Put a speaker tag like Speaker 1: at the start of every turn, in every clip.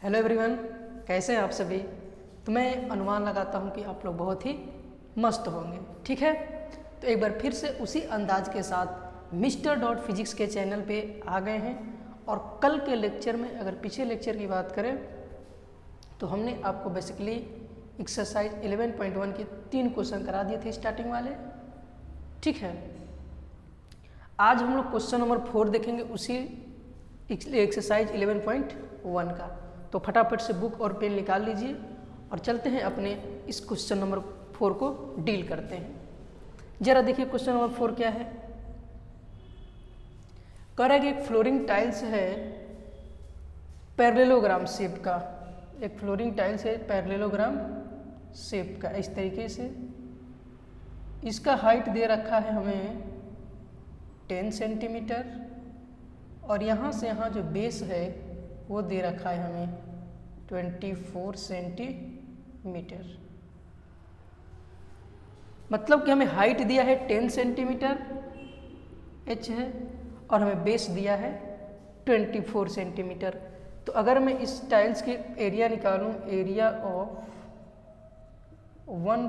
Speaker 1: Hello everyone, कैसे हैं आप सभी। तो मैं अनुमान लगाता हूं कि आप लोग बहुत ही मस्त होंगे। ठीक है, तो एक बार फिर से उसी अंदाज के साथ मिस्टर डॉट फिजिक्स के चैनल पे आ गए हैं। और कल के लेक्चर में अगर पीछे लेक्चर की बात करें तो हमने आपको बेसिकली एक्सरसाइज 11.1 के 3 क्वेश्चन करा दिए थे स्टार्टिंग वाले। ठीक है, आज हम लोग क्वेश्चन नंबर 4 देखेंगे उसी एक्सरसाइज 11.1 का। तो फटाफट से बुक और पेन निकाल लीजिए और चलते हैं अपने इस क्वेश्चन नंबर 4 को डील करते हैं। जरा देखिए क्वेश्चन नंबर 4 क्या है। कह रहा है कि एक फ्लोरिंग टाइल्स है पैरेललोग्राम शेप का। एक फ्लोरिंग टाइल्स है पैरेललोग्राम शेप का इस तरीके से। इसका हाइट दे रखा है हमें 10 सेंटीमीटर और यहाँ से यहाँ जो बेस है वो दे रखा है हमें 24 सेंटीमीटर। मतलब कि हमें हाइट दिया है 10 सेंटीमीटर h है और हमें बेस दिया है 24 सेंटीमीटर। तो अगर मैं इस टाइल्स की एरिया निकालूं, एरिया ऑफ 1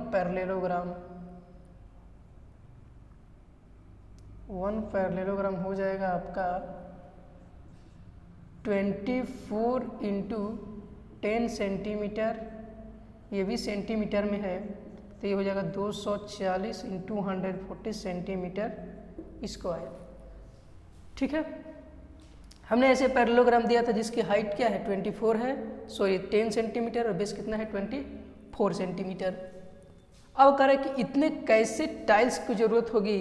Speaker 1: पैरेललोग्राम हो जाएगा आपका 24 इंटू 10 सेंटीमीटर, ये भी सेंटीमीटर में है तो ये हो जाएगा 240 इंटू 140 सेंटीमीटर स्क्वायर। ठीक है, हमने ऐसे पैरेललोग्राम दिया था जिसकी हाइट क्या है 24 है, सॉरी 10 सेंटीमीटर और बेस कितना है 24 सेंटीमीटर। अब कह रहा है कि इतने कैसे टाइल्स की जरूरत होगी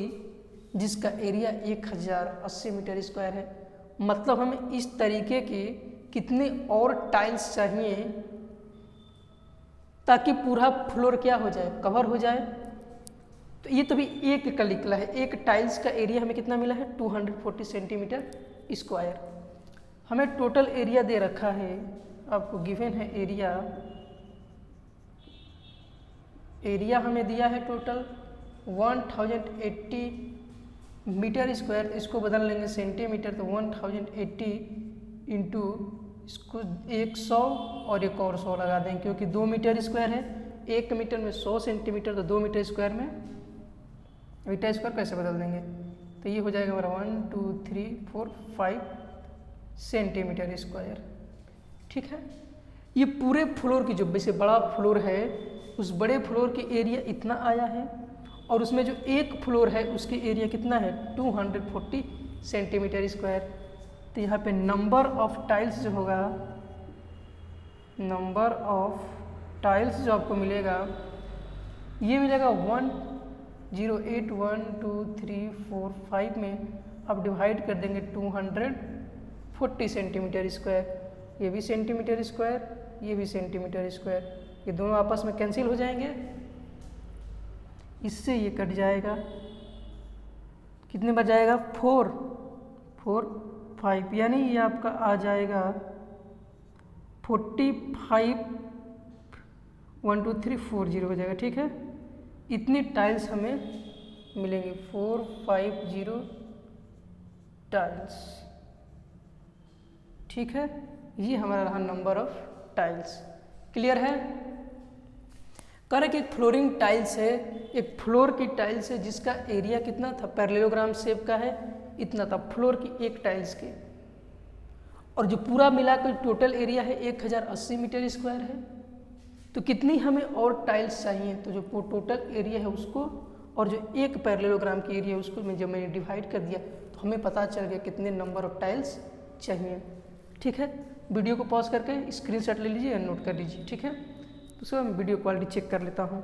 Speaker 1: जिसका एरिया 1080 मीटर स्क्वायर है। मतलब हमें इस तरीके के कितने और टाइल्स चाहिए ताकि पूरा फ्लोर क्या हो जाए, कवर हो जाए। तो ये तो भी एक का निकला है। एक टाइल्स का एरिया हमें कितना मिला है 240 सेंटीमीटर स्क्वायर। हमें टोटल एरिया दे रखा है, आपको गिवन है एरिया हमें दिया है टोटल 1080 मीटर स्क्वायर। इसको बदल लेंगे सेंटीमीटर तो 1080 इंटू इसको 100 और एक और 100 लगा देंगे क्योंकि 2 मीटर स्क्वायर है। 1 मीटर में 100 सेंटीमीटर तो 2 मीटर स्क्वायर में मीटर स्क्वायर कैसे बदल देंगे। तो ये हो जाएगा हमारा 1 2 3 4 5 सेंटीमीटर स्क्वायर। ठीक है, ये पूरे फ्लोर की जो वैसे बड़ा फ्लोर है उस बड़े फ्लोर की एरिया इतना आया है और उसमें जो एक फ्लोर है उसकी एरिया कितना है 240 सेंटीमीटर स्क्वायर। तो यहाँ पे नंबर ऑफ टाइल्स जो होगा, नंबर ऑफ टाइल्स जो आपको मिलेगा ये मिलेगा 108 1 2 3 4 5 में आप डिवाइड कर देंगे 240 सेंटीमीटर स्क्वायर। ये भी सेंटीमीटर स्क्वायर, ये भी सेंटीमीटर स्क्वायर, ये दोनों आपस में कैंसिल हो जाएंगे। इससे ये कट जाएगा, कितने बच जाएगा 4 4 5, यानी ये आपका आ जाएगा 45 1 2 3 4 0 हो जाएगा। ठीक है, इतनी टाइल्स हमें मिलेंगे 450 टाइल्स। ठीक है, ये हमारा रहा नंबर ऑफ टाइल्स। क्लियर है। कह रहे कि एक फ्लोरिंग टाइल्स है, एक फ्लोर की टाइल्स है जिसका एरिया कितना था पैरेललोग्राम शेप का है, इतना था फ्लोर की एक टाइल्स के। और जो पूरा मिलाकर टोटल एरिया है 1080 मीटर स्क्वायर है। तो कितनी हमें और टाइल्स चाहिए, तो जो टोटल एरिया है उसको और जो एक पैरेललोग्राम की एरिया है उसको जब मैंने डिवाइड कर दिया तो हमें पता चल गया कितने नंबर ऑफ टाइल्स चाहिए। ठीक है, वीडियो को पॉज करके स्क्रीनशॉट ले लीजिए या नोट कर लीजिए। ठीक है, तो उसके बाद मैं वीडियो क्वालिटी चेक कर लेता हूँ।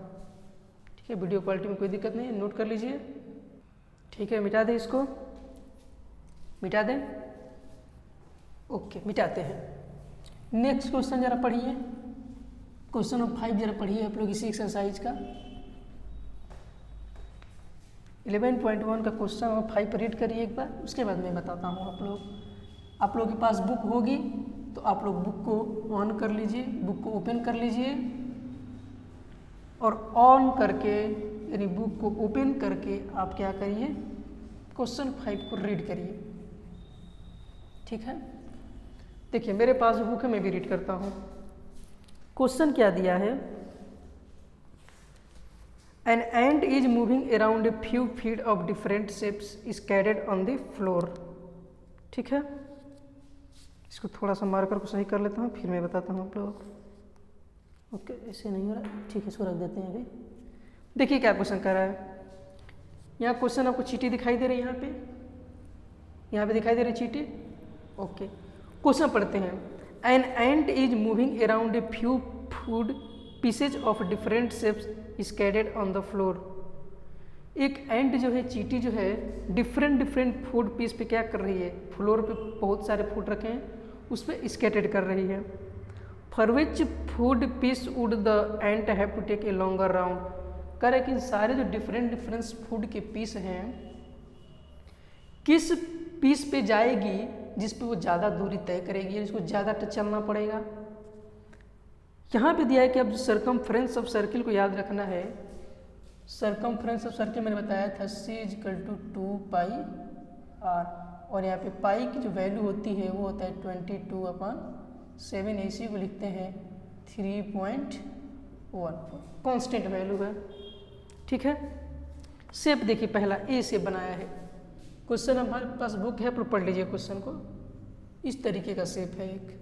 Speaker 1: ठीक है, वीडियो क्वालिटी में कोई दिक्कत नहीं है, नोट कर लीजिए। ठीक है, मिटा दें, इसको मिटा दें। ओके, मिटाते हैं। नेक्स्ट क्वेश्चन जरा पढ़िए, क्वेश्चन नंबर 5 जरा पढ़िए आप लोग इसी एक्सरसाइज का 11.1 का क्वेश्चन नंबर 5 रीड करिए एक बार, उसके बाद मैं बताता हूँ। आप लोगों के पास बुक होगी तो आप लोग बुक को ऑन कर लीजिए, बुक को ओपन कर लीजिए और ऑन करके यानी बुक को ओपन करके आप क्या करिए क्वेश्चन 5 को रीड करिए। ठीक है, देखिए मेरे पास बुक है, मैं भी रीड करता हूँ। क्वेश्चन क्या दिया है, an ant is moving around a few feet of different shapes scattered on the floor. ठीक है, इसको थोड़ा सा मार्कर को सही कर लेता हूँ, फिर मैं बताता हूँ आप लोगों को। ओके, ऐसे नहीं हो रहा, ठीक है, इसको रख देते हैं अभी। देखिए क्या क्वेश्चन कर रहा है, यहाँ क्वेश्चन आपको चीटी दिखाई दे रही है, यहाँ पे दिखाई दे रही चीटी। ओके, क्वेश्चन पढ़ते हैं। An ant is moving around a few food pieces of different shapes scattered on the floor. एक एंट जो है, चीटी जो है, डिफरेंट फूड पीस पे क्या कर रही है, फ्लोर पे बहुत सारे फूड रखे हैं, उस पर स्कैटर्ड कर रही है। For which food piece would the ant have to take a longer round. कह रहे कि सारे जो डिफरेंट फूड के पीस हैं, किस पीस पे जाएगी जिस पे वो ज़्यादा दूरी तय करेगी, जिसको ज़्यादा चलना पड़ेगा। यहाँ पे दिया है कि अब सर्कमफ्रेंस ऑफ सर्किल को याद रखना है। सर्कमफ्रेंस ऑफ सर्किल मैंने बताया था C = 2πr, और यहाँ पे पाई की जो वैल्यू होती है वो होता है 22/7। इसी को लिखते हैं 3.14, कांस्टेंट वैल्यू है। ठीक है, शेप देखिए पहला ए शेप बनाया है। क्वेश्चन हमारे पास बुक है, पर पढ़ लीजिए क्वेश्चन को। इस तरीके का शेप है एक,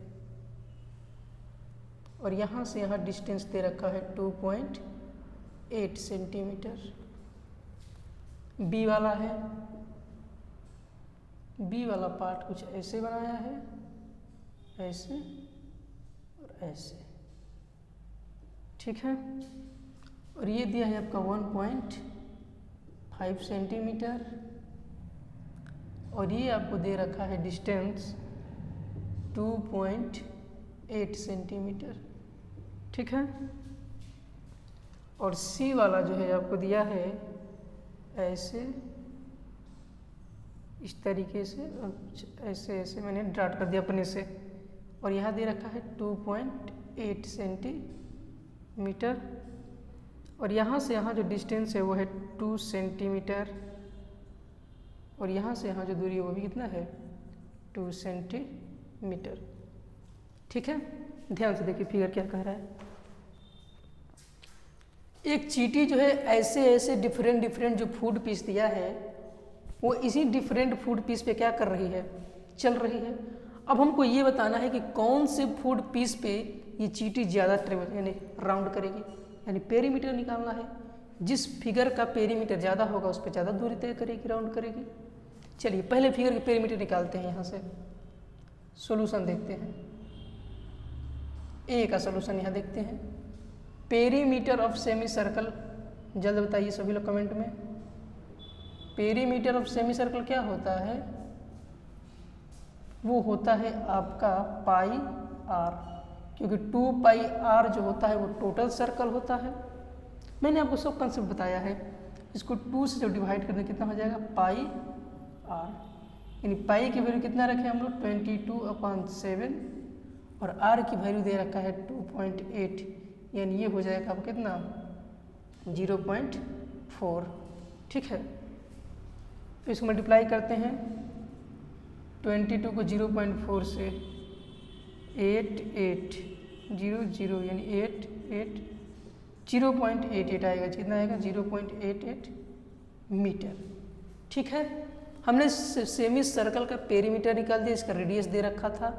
Speaker 1: और यहाँ से यहाँ डिस्टेंस दे रखा है 2.8 सेंटीमीटर। बी वाला है, बी वाला पार्ट कुछ ऐसे बनाया है, ऐसे और ऐसे। ठीक है, और ये दिया है आपका 1.5 सेंटीमीटर, और ये आपको दे रखा है डिस्टेंस 2.8 सेंटीमीटर। ठीक है, और सी वाला जो है आपको दिया है ऐसे, इस तरीके से, ऐसे ऐसे मैंने ड्राट कर दिया अपने से, और यहाँ दे रखा है 2.8 सेंटीमीटर, और यहाँ से यहाँ जो डिस्टेंस है वो है 2 सेंटीमीटर, और यहाँ से यहाँ जो दूरी है वो भी कितना है 2 सेंटीमीटर। ठीक है, ध्यान से देखिए फिगर क्या कह रहा है। एक चीटी जो है ऐसे ऐसे डिफरेंट जो फूड पीस दिया है, वो इसी डिफरेंट फूड पीस पे क्या कर रही है, चल रही है। अब हमको ये बताना है कि कौन से फूड पीस पे ये चीटी ज़्यादा ट्रेवल यानी राउंड करेगी, यानी पेरीमीटर निकालना है। जिस फिगर का पेरीमीटर ज़्यादा होगा उस पर ज़्यादा दूरी तय करेगी, राउंड करेगी। चलिए पहले फिगर के पेरीमीटर निकालते हैं, यहाँ से सॉल्यूशन देखते हैं। ए का सॉल्यूशन यहाँ देखते हैं। पेरीमीटर ऑफ सेमी सर्कल, जल्द बताइए सभी लोग कमेंट में। पेरीमीटर ऑफ सेमी सर्कल क्या होता है, वो होता है आपका पाई आर, क्योंकि 2πr जो होता है वो टोटल सर्कल होता है। मैंने आपको सब कंसेप्ट बताया है। इसको 2 से जब डिवाइड करने कितना हो जाएगा, पाई आर, यानी पाई की वैल्यू कितना रखे हम लोग 22/7, और आर की वैल्यू दे रखा है 2.8, यानी ये हो जाएगा अब कितना 0.4। ठीक है, तो इसको मल्टीप्लाई करते हैं। 22 को 0.4 से 8800 यानी 0.88 आएगा, कितना आएगा 0.88 मीटर। ठीक है, हमने सेमी सर्कल का पेरीमीटर निकाल दिया, इसका रेडियस दे रखा था,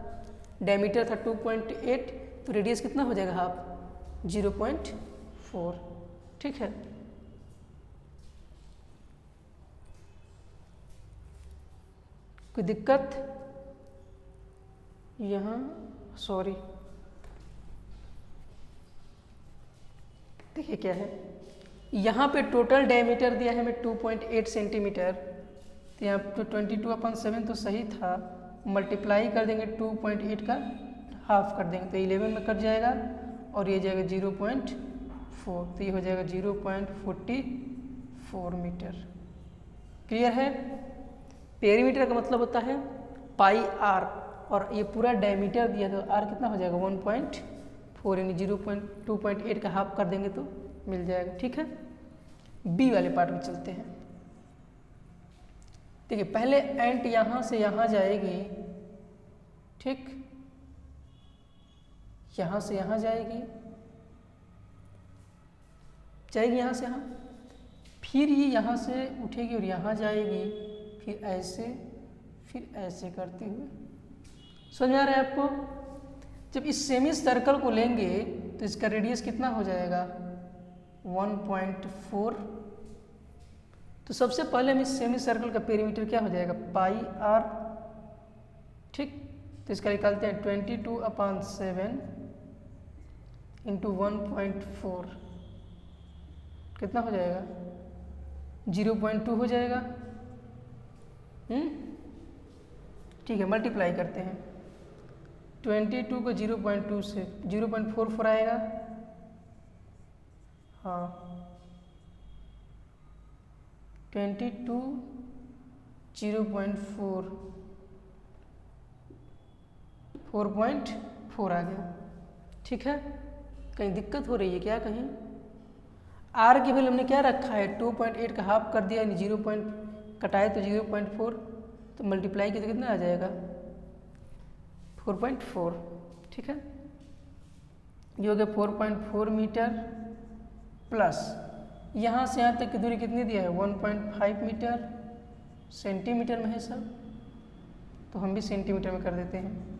Speaker 1: डायमीटर था 2.8, तो रेडियस कितना हो जाएगा हाफ 0.4। ठीक है, कोई दिक्कत यहाँ, सॉरी देखिए क्या है, यहाँ पे टोटल डायमीटर दिया है हमें 2.8 सेंटीमीटर, तो यहाँ पे 22/7 तो सही था, मल्टीप्लाई कर देंगे 2.8 का हाफ कर देंगे तो 11 में कट जाएगा, और ये जाएगा 0.4, तो ये हो जाएगा 0.44 मीटर। क्लियर है। पेरीमीटर का मतलब होता है पाई आर, और ये पूरा डायमीटर दिया तो आर कितना हो जाएगा 1.4, यानी 2.8 का हाफ कर देंगे तो मिल जाएगा। ठीक है, बी वाले पार्ट में चलते हैं। देखिए पहले एंट यहाँ से यहाँ जाएगी, ठीक, यहाँ से यहाँ जाएगी, यहाँ से यहाँ, फिर ये यहाँ से उठेगी और यहाँ जाएगी, फिर ऐसे करते हुए। समझ में आ रहा है आपको? जब इस सेमी सर्कल को लेंगे तो इसका रेडियस कितना हो जाएगा 1.4। तो सबसे पहले हम इस सेमी सर्कल का पेरीमीटर क्या हो जाएगा पाई आर, ठीक। तो इसका निकालते हैं 22/7 इंटू 1.4 कितना हो जाएगा 0.2 हो जाएगा। ठीक है, मल्टीप्लाई करते हैं 22 को 0.2 से 0.44 आएगा। हाँ 22 0.4 4.4 आ गया। ठीक है, कहीं दिक्कत हो रही है क्या? कहीं आर की वैल्यू हमने क्या रखा है 2.8 का हाफ कर दिया, यानी 0. कटाए तो 0.4, तो मल्टीप्लाई किया तो कितना आ जाएगा 4.4। ठीक है, ये हो गया 4.4 मीटर प्लस यहाँ से यहाँ तक की दूरी कितनी दिया है 1.5 मीटर, सेंटीमीटर में है सब, तो हम भी सेंटीमीटर में कर देते हैं।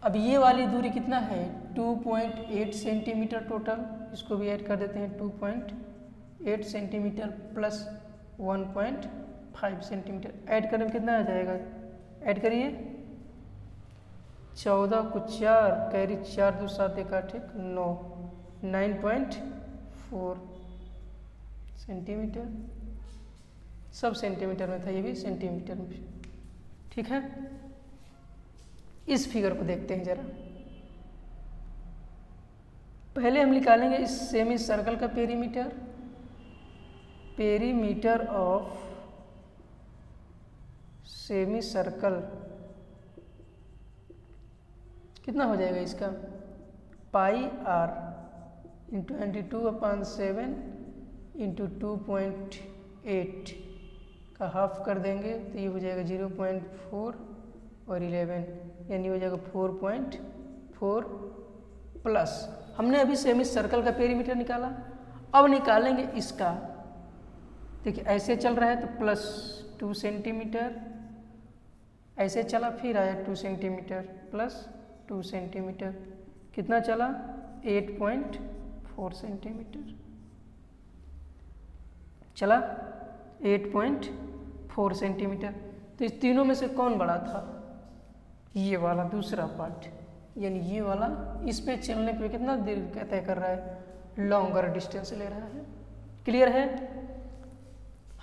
Speaker 1: अब ये वाली दूरी कितना है 2.8 सेंटीमीटर टोटल, इसको भी ऐड कर देते हैं 2.8 सेंटीमीटर प्लस 1.5 सेंटीमीटर, ऐड करने में कितना आ जाएगा, ऐड करिए 14 को 4 कैरी 4 2 7 1 8 9 9.4 सेंटीमीटर, सब सेंटीमीटर में था, ये भी सेंटीमीटर में। ठीक है, इस फिगर को देखते हैं जरा। पहले हम निकालेंगे इस सेमी सर्कल का perimeter, perimeter of semi circle कितना हो जाएगा इसका पाई आर इंटू 22/7 इंटू 2.8 का हाफ कर देंगे तो ये हो जाएगा 0.4 और 11, यानी हो जाएगा 4.4 प्लस हमने अभी सेमी सर्कल का पेरीमीटर निकाला। अब निकालेंगे इसका, देखिए ऐसे चल रहा है तो प्लस 2 सेंटीमीटर, ऐसे चला फिर आया 2 सेंटीमीटर प्लस 2 सेंटीमीटर, कितना चला 8.4 सेंटीमीटर चला, 8.4 सेंटीमीटर। तो इस तीनों में से कौन बड़ा था, ये वाला दूसरा पार्ट, यानी ये वाला इस पे चलने पे कितना देर तय कर रहा है, लॉन्गर डिस्टेंस ले रहा है। क्लियर है?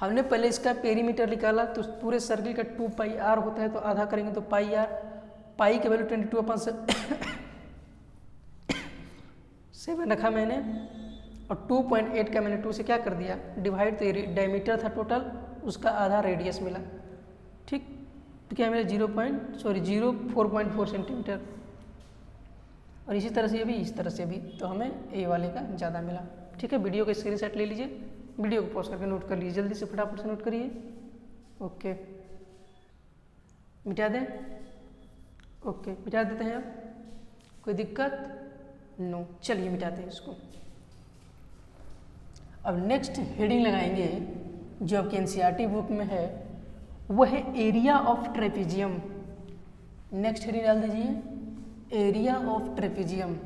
Speaker 1: हमने पहले इसका पेरीमीटर निकाला तो पूरे सर्किल का 2 पाई आर होता है, तो आधा करेंगे तो पाई आर, पाई के वैल्यू 22/7 रखा मैंने, और 2.8 का मैंने 2 से क्या कर दिया डिवाइड, तो डायमीटर था टोटल, उसका आधा रेडियस मिला। ठीक, तो क्या मिला 4.4 सेंटीमीटर, और इसी तरह से ये भी, इस तरह से भी, तो हमें ए वाले का ज़्यादा मिला। ठीक है, वीडियो का स्क्रीनशॉट ले लीजिए, वीडियो को पॉज करके नोट कर लीजिए, जल्दी से फटाफट से नोट करिए। ओके, मिटा दें? ओके, मिटा देते हैं। अब कोई दिक्कत? नो, चलिए मिटाते हैं इसको। अब नेक्स्ट हेडिंग लगाएंगे जो आपके एनसीईआरटी बुक में है, वो है area of trapezium. Next heading डाल दीजिए area of trapezium.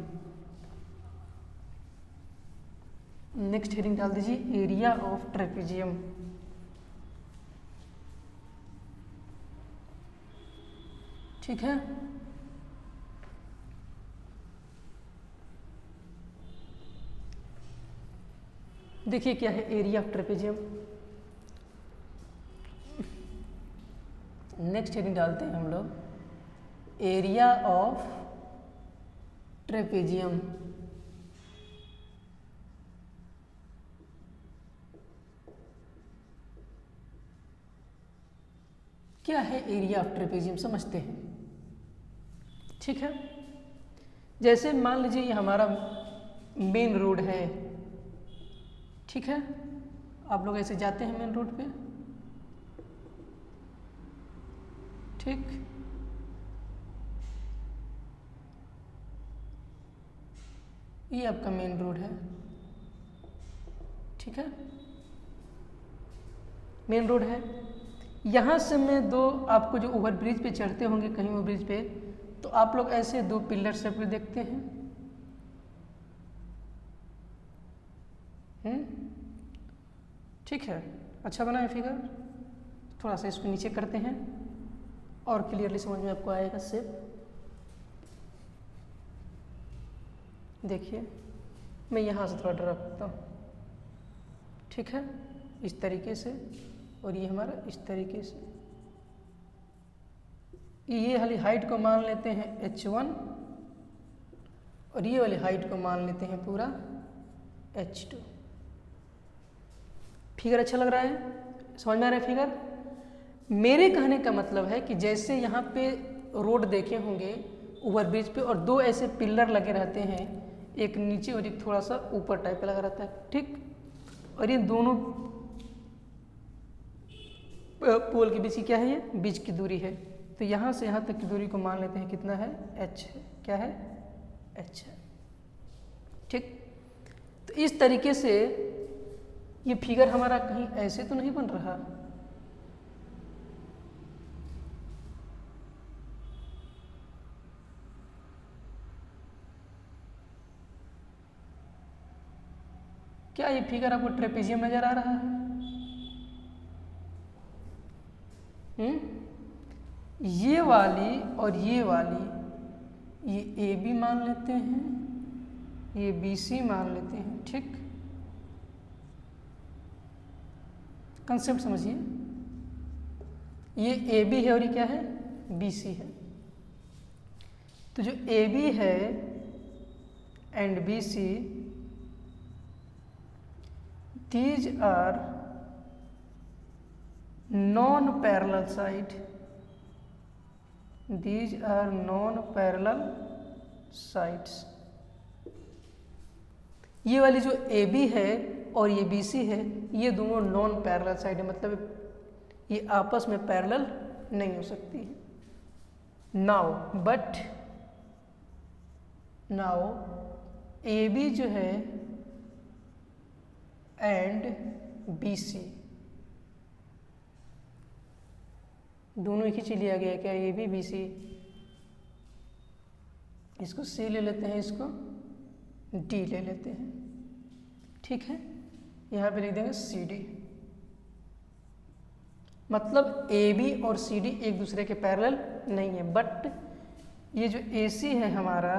Speaker 1: Next heading डाल दीजिए एरिया ऑफ ट्रेपेजियम। ठीक है, देखिए क्या है area of trapezium. Next heading डालते हैं हम लोग एरिया ऑफ ट्रेपेजियम। क्या है एरिया ऑफ ट्रेपेजियम, समझते हैं। ठीक है, जैसे मान लीजिए ये हमारा मेन रोड है, ठीक है, आप लोग ऐसे जाते हैं मेन रोड पे, ठीक, ये आपका मेन रोड है, ठीक है, मेन रोड है। यहाँ से मैं दो, आपको जो ओवर ब्रिज पे चढ़ते होंगे कहीं ओवर ब्रिज पे, तो आप लोग ऐसे दो पिलर शेप में देखते हैं, ठीक है, अच्छा बना है फिगर। थोड़ा सा इसको नीचे करते हैं और क्लियरली समझ में आपको आएगा शेप। देखिए मैं यहाँ से थोड़ा ड्रा करता हूँ, ठीक है, इस तरीके से, और ये हमारा इस तरीके से। ये वाली हाइट को मान लेते हैं h1 और ये वाली हाइट को मान लेते हैं पूरा h2। फिगर अच्छा लग रहा है, समझ में आ रहा है फिगर? मेरे कहने का मतलब है कि जैसे यहाँ पे रोड देखे होंगे ओवरब्रिज पे, और दो ऐसे पिलर लगे रहते हैं, एक नीचे और एक थोड़ा सा ऊपर टाइप का लगा रहता है, ठीक, और ये दोनों पोल के बीच की क्या है, ये बीच की दूरी है। तो यहाँ से यहाँ तक की दूरी को मान लेते हैं कितना है, h, क्या है, h है, ठीक। तो इस तरीके से ये फिगर हमारा कहीं ऐसे तो नहीं बन रहा, क्या ये फिगर आपको ट्रेपेजियम नजर आ रहा है? ये वाली और ये वाली, ये ए बी मान लेते हैं, ये बी सी मान लेते हैं, ठीक। कंसेप्ट समझिए, ये ए बी है और ये क्या है, बी सी है। तो जो ए बी है and B C, these are non-parallel side, these are non-parallel sides। ये वाली जो AB है और ये BC है, ये दोनों नॉन पैरेलल साइड है, मतलब ये आपस में पैरेलल नहीं हो सकती है। नाउ AB जो है एंड BC दोनों एक ही चीज लिया गया है क्या, AB BC, इसको C ले लेते हैं, इसको D ले लेते हैं, ठीक है। यहाँ पे लिख देंगे CD, मतलब AB और CD एक दूसरे के पैरेलल नहीं है, बट ये जो AC है हमारा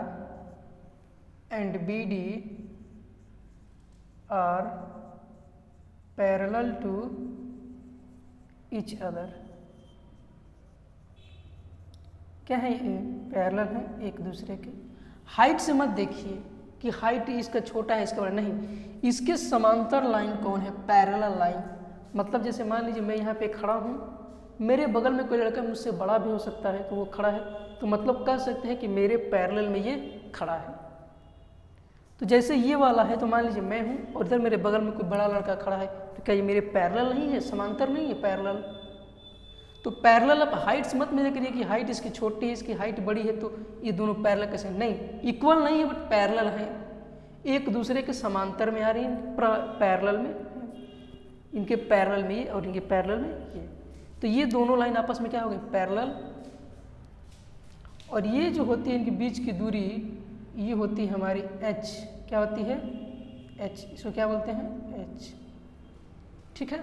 Speaker 1: and BD are parallel to each other. क्या है ये, पैरेलल है एक दूसरे के। हाइट से मत देखिए कि हाइट इसका छोटा है इसका बड़ा, नहीं, इसके समांतर लाइन कौन है, पैरेलल लाइन। मतलब जैसे मान लीजिए मैं यहाँ पे खड़ा हूँ, मेरे बगल में कोई लड़का मुझसे बड़ा भी हो सकता है, तो वो खड़ा है, तो मतलब कह सकते हैं कि मेरे पैरेलल में ये खड़ा है। तो जैसे ये वाला है, तो मान लीजिए मैं हूँ और इधर मेरे बगल में कोई बड़ा लड़का खड़ा है, तो क्या ये मेरे पैरेलल नहीं है, समांतर नहीं है, पैरेलल। तो पैरेलल, अब हाइट से मत मेरे करिए कि हाइट इसकी छोटी है इसकी हाइट बड़ी है तो ये दोनों पैरेलल कैसे, नहीं, इक्वल नहीं है बट पैरेलल है, एक दूसरे के समांतर में आ रही है, पैरेलल में, इनके पैरेलल में ये और इनके पैरेलल में ये। तो ये दोनों लाइन आपस में क्या हो गई, पैरेलल। और ये जो होती है इनके बीच की दूरी, ये होती है हमारी h, क्या होती है, h, इसको क्या बोलते हैं, h, ठीक है।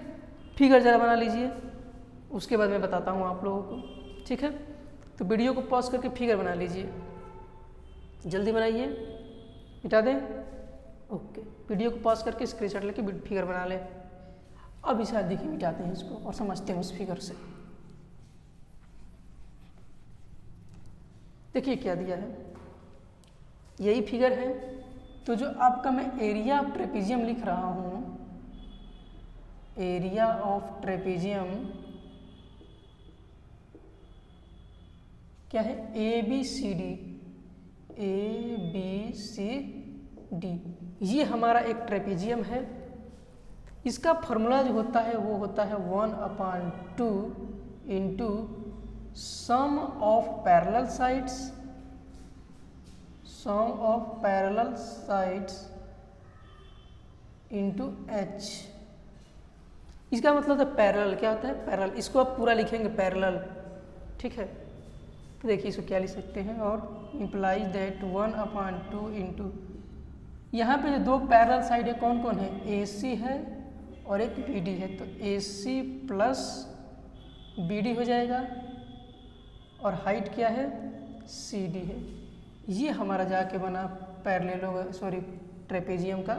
Speaker 1: फिगर जरा बना लीजिए, उसके बाद मैं बताता हूँ आप लोगों को, ठीक है। तो वीडियो को पॉज करके फिगर बना लीजिए, जल्दी बनाइए, मिटा दें, ओके। वीडियो को पॉज करके स्क्रीनशॉट लेके फिगर बना लें। अब इसे देखिए, मिटाते हैं इसको और समझते हैं उस फिगर से। देखिए क्या दिया है, यही फिगर है। तो जो आपका मैं एरिया ऑफ ट्रेपेजियम लिख रहा हूँ, एरिया ऑफ ट्रेपेजियम क्या है, ABCD, ABCD, ये हमारा एक ट्रेपेजियम है। इसका फॉर्मूला जो होता है वो होता है 1/2 into sum of parallel sides sum of parallel sides into h. इसका मतलब है पैरेलल। क्या होता है? पैरेलल। इसको आप पूरा लिखेंगे पैरेलल, ठीक है। तो देखिए इसको क्या लिख सकते हैं, और इम्प्लाइज दैट 1/2 इंटू, यहाँ पे जो दो पैरेलल साइड है कौन कौन है? AC है और एक BD है, तो AC प्लस BD हो जाएगा, और हाइट क्या है? CD है। ये हमारा जाके बना ट्रेपेजियम का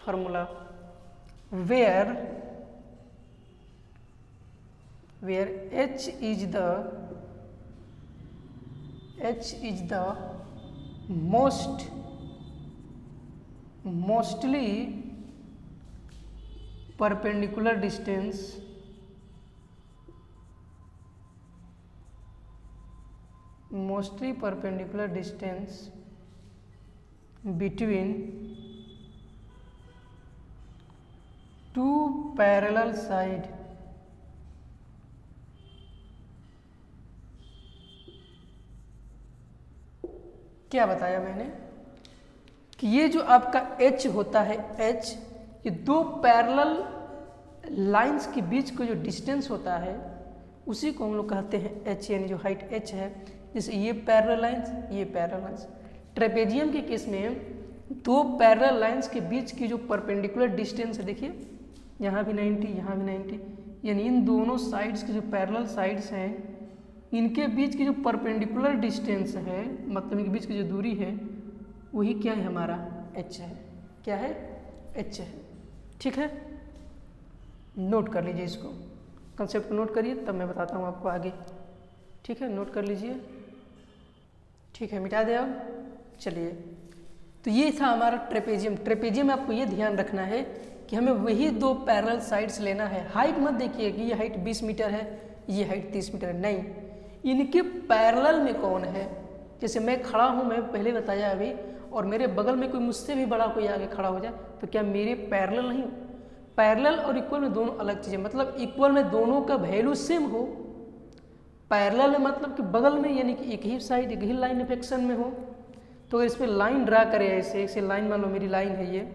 Speaker 1: formula, where H is the mostly perpendicular distance between two parallel side क्या बताया मैंने कि ये जो आपका H होता है, H, ये दो पैरेलल लाइंस के बीच का जो डिस्टेंस होता है उसी को हम लोग कहते हैं H, यानी जो हाइट H है। जैसे ये पैरेलल लाइंस, ये पैरेलल लाइंस। ट्रेपेजियम के केस में दो पैरेलल लाइंस के बीच की जो परपेंडिकुलर डिस्टेंस है, देखिए यहाँ भी 90, यहाँ भी 90, यानी इन दोनों साइड्स के जो पैरेलल साइड्स हैं इनके बीच की जो परपेंडिकुलर डिस्टेंस है, मतलब इनके बीच की जो दूरी है, वही क्या है? हमारा H है। क्या है? H है, ठीक है। नोट कर लीजिए इसको, कंसेप्ट को नोट करिए, तब मैं बताता हूँ आपको आगे, ठीक है। नोट कर लीजिए, ठीक है। मिटा दे अब। चलिए, तो ये था हमारा ट्रेपेजियम। ट्रेपेजियम में आपको ये ध्यान रखना है कि हमें वही दो पैरेलल साइड्स लेना है। हाइट मत देखिए कि ये हाइट 20 मीटर है, ये हाइट 30 मीटर है, नहीं, इनके पैरेलल में कौन है। जैसे मैं खड़ा हूँ, मैं पहले बताया अभी, और मेरे बगल में कोई मुझसे भी बड़ा कोई आगे खड़ा हो जाए, तो क्या मेरे पैरेलल नहीं? पैरेलल और इक्वल में दोनों अलग चीज़ें, मतलब इक्वल में दोनों का वैल्यू सेम हो। पैरेलल है मतलब कि बगल में, यानी कि एक ही साइड, एक ही लाइन ऑफ एक्शन में हो। तो अगर इस पर लाइन ड्रा करें ऐसे लाइन, मान लो मेरी लाइन है ये,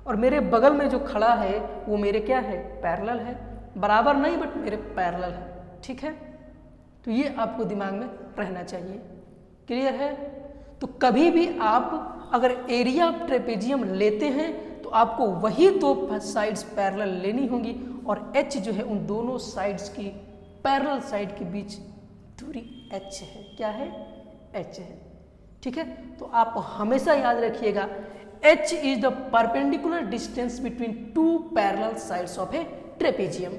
Speaker 1: और मेरे बगल में जो खड़ा है वो मेरे क्या है? पैरेलल है। बराबर नहीं, बट मेरे पैरेलल है, ठीक है। तो ये आपको दिमाग में रहना चाहिए। क्लियर है? तो कभी भी आप अगर एरिया ऑफ ट्रेपेजियम लेते हैं तो आपको वही दो साइड्स पैरेलल लेनी होंगी, और H जो है उन दोनों साइड्स की पैरेलल साइड के बीच दूरी H है। क्या है? H है, ठीक है। तो आप हमेशा याद रखिएगा H is the perpendicular distance between two parallel sides of A trapezium.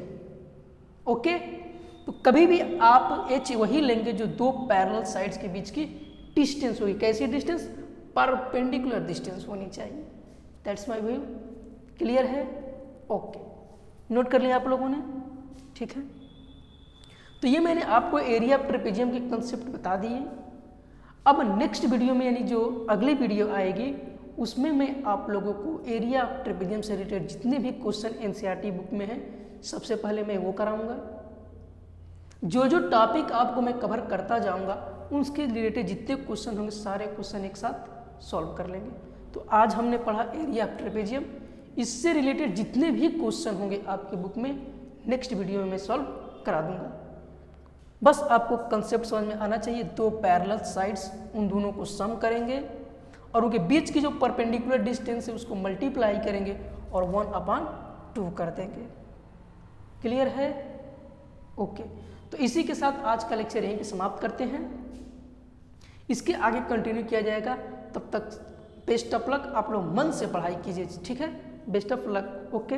Speaker 1: Okay, तो कभी भी आप H वही लेंगे जो दो पैरेलल साइड्स के बीच की डिस्टेंस होगी। कैसी डिस्टेंस? परपेंडिकुलर डिस्टेंस होनी चाहिए। That's my view. क्लियर है? ओके, नोट कर लिया आप लोगों ने, ठीक है। तो ये मैंने आपको एरिया ऑफ ट्रेपेजियम के कंसेप्ट बता दिए। अब नेक्स्ट वीडियो में, यानी जो अगली वीडियो आएगी, उसमें मैं आप लोगों को एरिया ऑफ ट्रेपेजियम से रिलेटेड जितने भी क्वेश्चन NCERT बुक में हैं, सबसे पहले मैं वो कराऊंगा। जो जो टॉपिक आपको मैं कवर करता जाऊंगा, उसके रिलेटेड जितने क्वेश्चन होंगे सारे क्वेश्चन एक साथ सॉल्व कर लेंगे। तो आज हमने पढ़ा एरिया ऑफ ट्रेपेजियम, इससे रिलेटेड जितने भी क्वेश्चन होंगे आपके बुक में नेक्स्ट वीडियो में मैं सॉल्व करा दूंगा। बस आपको कंसेप्ट समझ में आना चाहिए। दो पैरेलल साइड्स, उन दोनों को सम करेंगे और उनके बीच की जो परपेंडिकुलर डिस्टेंस है उसको मल्टीप्लाई करेंगे और 1/2 कर देंगे। क्लियर है? ओके, तो इसी के साथ आज का लेक्चर यहीं पे समाप्त करते हैं। इसके आगे कंटिन्यू किया जाएगा। तब तक बेस्ट ऑफ लक। आप लोग मन से पढ़ाई कीजिए, ठीक है। Best of luck. ओके।